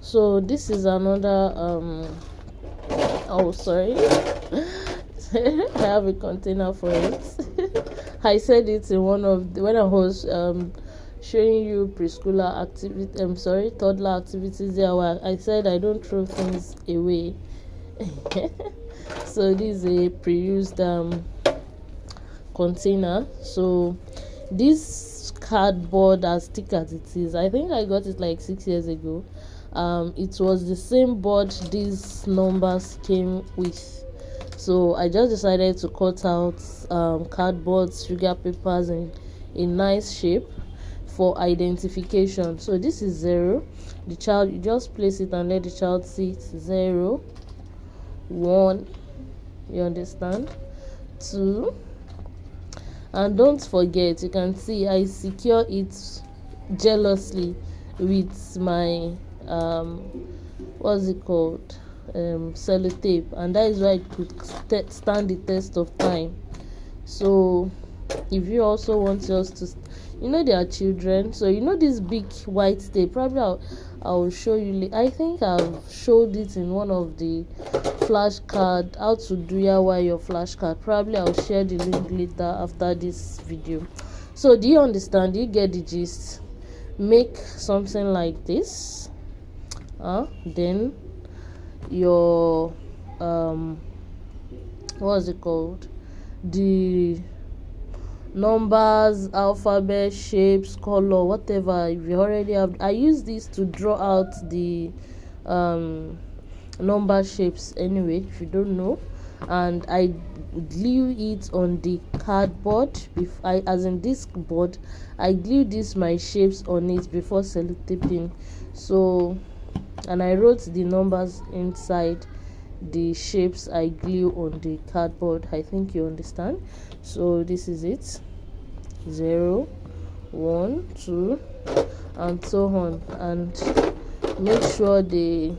So this is another oh sorry, I have a container for it. I said it in one of when I was showing you preschooler activity, toddler activities there, where I said I don't throw things away. So this is a pre-used container. So this cardboard, as thick as it is, I think I got it like 6 years ago. It was the same board these numbers came with. So I just decided to cut out cardboard, sugar papers in a nice shape for identification. So this is 0. The child, you just place it and let the child see it. 0, 1, you understand, 2, and don't forget, you can see I secure it jealously with my what's it called, sellotape, and that is why it could stand the test of time. So if you also want yours to, they are children, so this big white tape, probably I'll show you. I think I've showed it in one of the flashcard, how to DIY your flashcard. Probably I'll share the link later after this video. So do you understand? Do you get the gist? Make something like this, then your what's it called, the numbers, alphabet, shapes, color, whatever. If you already have, I use this to draw out the number shapes anyway, if you don't know, and I glue it on the cardboard. If I, as in this board, I glue this my shapes on it before sellotaping. So, and I wrote the numbers inside the shapes I glue on the cardboard. I think you understand. So this is it. 0, 1, 2, and so on. And make sure they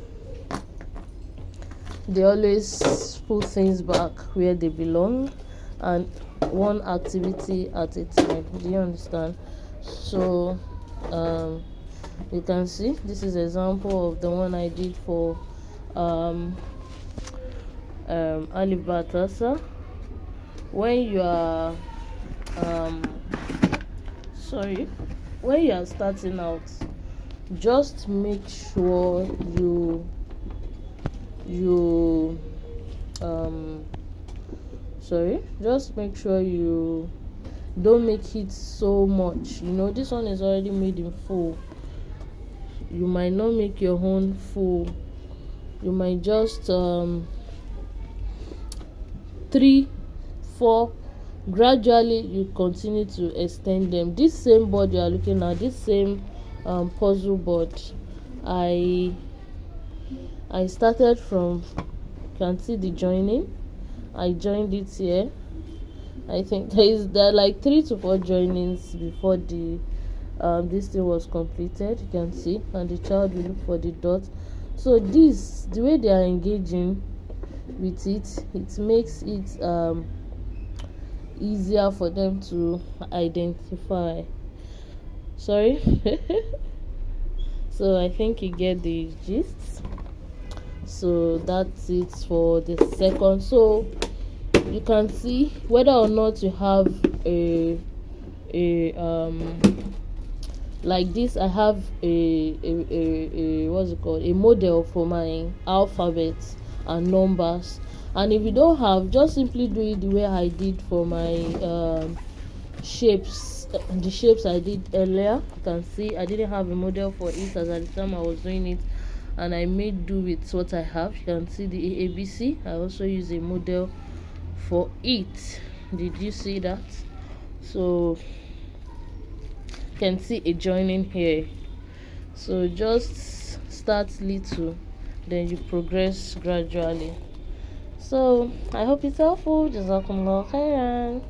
always put things back where they belong, and one activity at a time. Do you understand? So you can see this is an example of the one I did for Alif Batasa. When you are when you are starting out, just make sure just make sure you don't make it so much. This one is already made in full. You might not make your own full. You might just 3, 4, gradually you continue to extend them. This same board you are looking at, this same puzzle board, I started from, you can see the joining. I joined it here. I think there are like 3 to 4 joinings before the this thing was completed. You can see, and the child will look for the dot. So this, the way they are engaging with it, it makes it easier for them to identify. So I think you get the gist. So that's it for the second. So you can see whether or not you have a like this. I have a what's it called, a model for my alphabet and numbers. And if you don't have, just simply do it the way I did for my shapes, the shapes I did earlier. You can see I didn't have a model for it as at the time I was doing it, and I made do with what I have. You can see the ABC. I also use a model for it. Did you see that? So you can see a joining here. So just start little, then you progress gradually. So I hope it's helpful. Jazakumullah khairan.